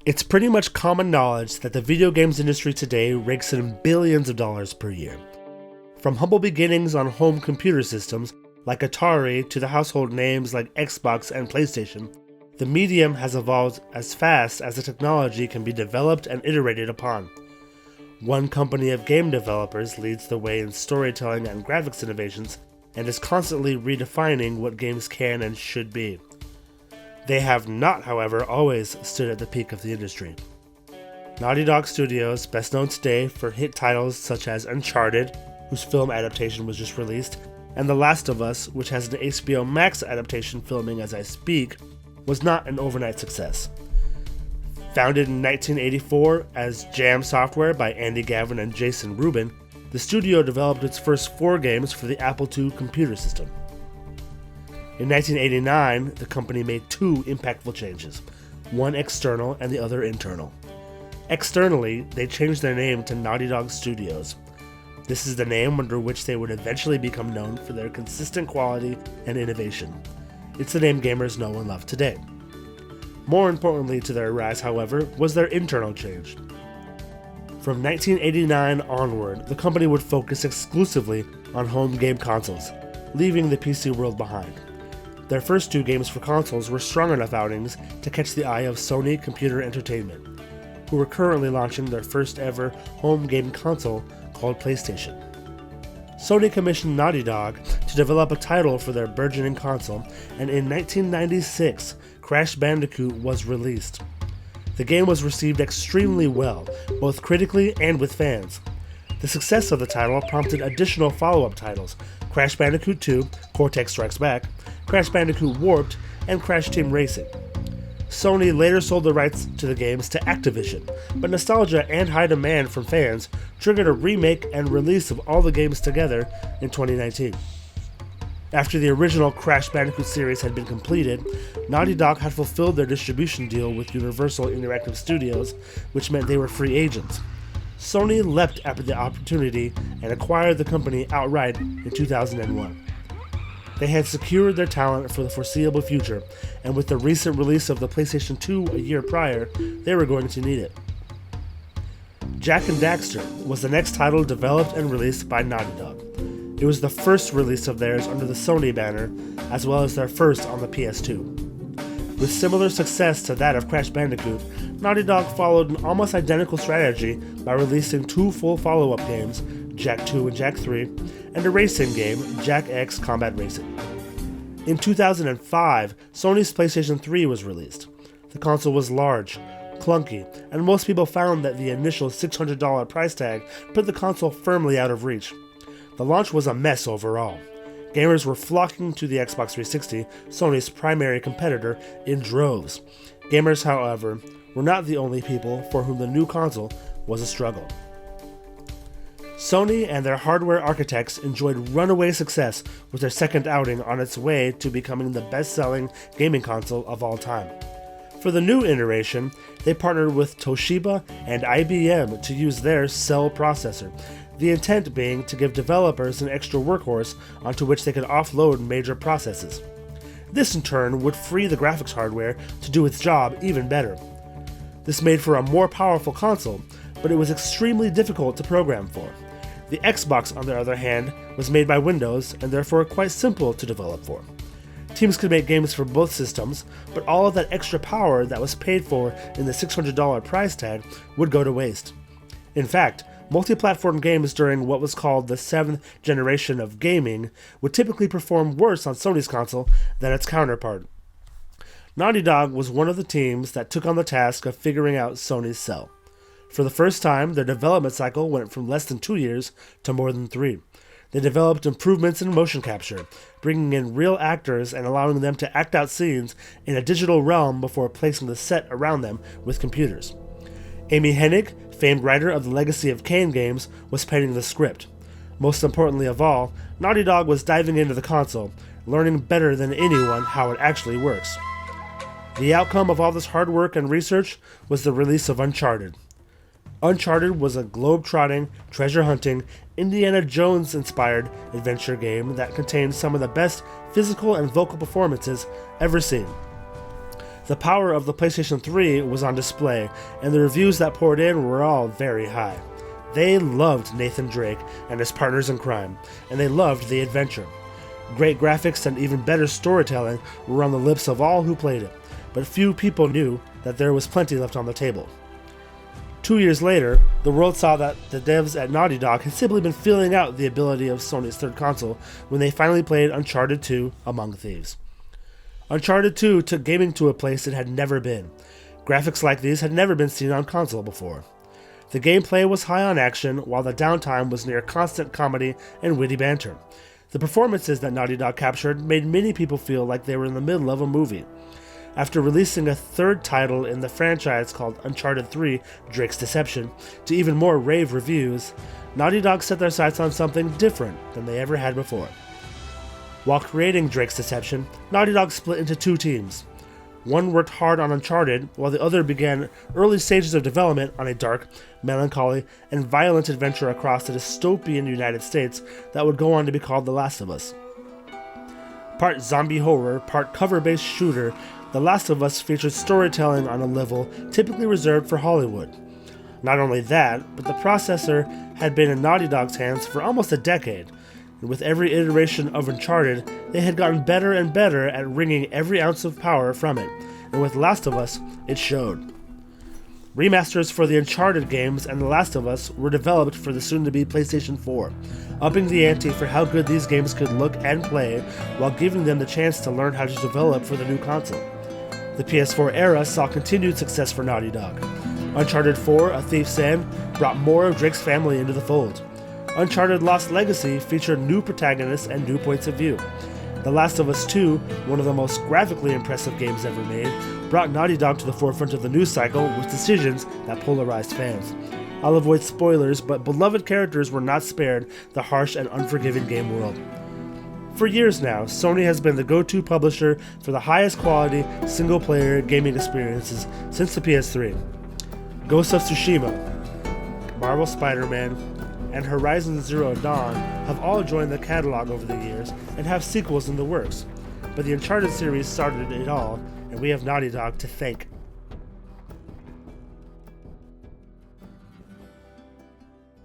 It's pretty much common knowledge that the video games industry today rakes in billions of dollars per year. From humble beginnings on home computer systems like Atari to the household names like Xbox and PlayStation, the medium has evolved as fast as the technology can be developed and iterated upon. One company of game developers leads the way in storytelling and graphics innovations and is constantly redefining what games can and should be. They have not, however, always stood at the peak of the industry. Naughty Dog Studios, best known today for hit titles such as Uncharted, whose film adaptation was just released, and The Last of Us, which has an HBO Max adaptation filming as I speak, was not an overnight success. Founded in 1984 as Jam Software by Andy Gavin and Jason Rubin, the studio developed its first 4 games for the Apple II computer system. In 1989, the company made 2 impactful changes, one external and the other internal. Externally, they changed their name to Naughty Dog Studios. This is the name under which they would eventually become known for their consistent quality and innovation. It's the name gamers know and love today. More importantly to their rise, however, was their internal change. From 1989 onward, the company would focus exclusively on home game consoles, leaving the PC world behind. Their first 2 games for consoles were strong enough outings to catch the eye of Sony Computer Entertainment, who were currently launching their first ever home game console called PlayStation. Sony commissioned Naughty Dog to develop a title for their burgeoning console, and in 1996, Crash Bandicoot was released. The game was received extremely well, both critically and with fans. The success of the title prompted additional follow-up titles, Crash Bandicoot 2, Cortex Strikes Back, Crash Bandicoot Warped, and Crash Team Racing. Sony later sold the rights to the games to Activision, but nostalgia and high demand from fans triggered a remake and release of all the games together in 2019. After the original Crash Bandicoot series had been completed, Naughty Dog had fulfilled their distribution deal with Universal Interactive Studios, which meant they were free agents. Sony leapt after the opportunity and acquired the company outright in 2001. They had secured their talent for the foreseeable future, and with the recent release of the PlayStation 2 a year prior, they were going to need it. Jak Daxter was the next title developed and released by Naughty Dog. It was the first release of theirs under the Sony banner, as well as their first on the PS2. With similar success to that of Crash Bandicoot, Naughty Dog followed an almost identical strategy by releasing 2 full follow-up games, Jak 2 and Jak 3, and a racing game, Jak X Combat Racing. In 2005, Sony's PlayStation 3 was released. The console was large, clunky, and most people found that the initial $600 price tag put the console firmly out of reach. The launch was a mess overall. Gamers were flocking to the Xbox 360, Sony's primary competitor, in droves. Gamers, however, were not the only people for whom the new console was a struggle. Sony and their hardware architects enjoyed runaway success with their second outing on its way to becoming the best-selling gaming console of all time. For the new iteration, they partnered with Toshiba and IBM to use their Cell processor, the intent being to give developers an extra workhorse onto which they could offload major processes. This in turn would free the graphics hardware to do its job even better. This made for a more powerful console, but it was extremely difficult to program for. The Xbox, on the other hand, was made by Windows and therefore quite simple to develop for. Teams could make games for both systems, but all of that extra power that was paid for in the $600 price tag would go to waste. In fact, multi-platform games during what was called the 7th generation of gaming would typically perform worse on Sony's console than its counterpart. Naughty Dog was one of the teams that took on the task of figuring out Sony's Cell. For the first time, their development cycle went from less than 2 years to more than 3. They developed improvements in motion capture, bringing in real actors and allowing them to act out scenes in a digital realm before placing the set around them with computers. Amy Hennig, famed writer of the Legacy of Kain games, was penning the script. Most importantly of all, Naughty Dog was diving into the console, learning better than anyone how it actually works. The outcome of all this hard work and research was the release of Uncharted. Uncharted was a globe-trotting, treasure-hunting, Indiana Jones-inspired adventure game that contained some of the best physical and vocal performances ever seen. The power of the PlayStation 3 was on display, and the reviews that poured in were all very high. They loved Nathan Drake and his partners in crime, and they loved the adventure. Great graphics and even better storytelling were on the lips of all who played it, but few people knew that there was plenty left on the table. 2 years later, the world saw that the devs at Naughty Dog had simply been feeling out the ability of Sony's third console when they finally played Uncharted 2 Among Thieves. Uncharted 2 took gaming to a place it had never been. Graphics like these had never been seen on console before. The gameplay was high on action, while the downtime was near constant comedy and witty banter. The performances that Naughty Dog captured made many people feel like they were in the middle of a movie. After releasing a third title in the franchise called Uncharted 3 Drake's Deception to even more rave reviews, Naughty Dog set their sights on something different than they ever had before. While creating Drake's Deception, Naughty Dog split into two teams. One worked hard on Uncharted, while the other began early stages of development on a dark, melancholy, and violent adventure across the dystopian United States that would go on to be called The Last of Us. Part zombie horror, part cover-based shooter, The Last of Us featured storytelling on a level typically reserved for Hollywood. Not only that, but the processor had been in Naughty Dog's hands for almost a decade, and with every iteration of Uncharted, they had gotten better and better at wringing every ounce of power from it, and with Last of Us, it showed. Remasters for the Uncharted games and The Last of Us were developed for the soon-to-be PlayStation 4, upping the ante for how good these games could look and play, while giving them the chance to learn how to develop for the new console. The PS4 era saw continued success for Naughty Dog. Uncharted 4: A Thief's End brought more of Drake's family into the fold. Uncharted Lost Legacy featured new protagonists and new points of view. The Last of Us 2, one of the most graphically impressive games ever made, brought Naughty Dog to the forefront of the news cycle with decisions that polarized fans. I'll avoid spoilers, but beloved characters were not spared the harsh and unforgiving game world. For years now, Sony has been the go-to publisher for the highest quality single-player gaming experiences since the PS3. Ghost of Tsushima, Marvel Spider-Man, and Horizon Zero Dawn have all joined the catalog over the years and have sequels in the works, but the Uncharted series started it all, and we have Naughty Dog to thank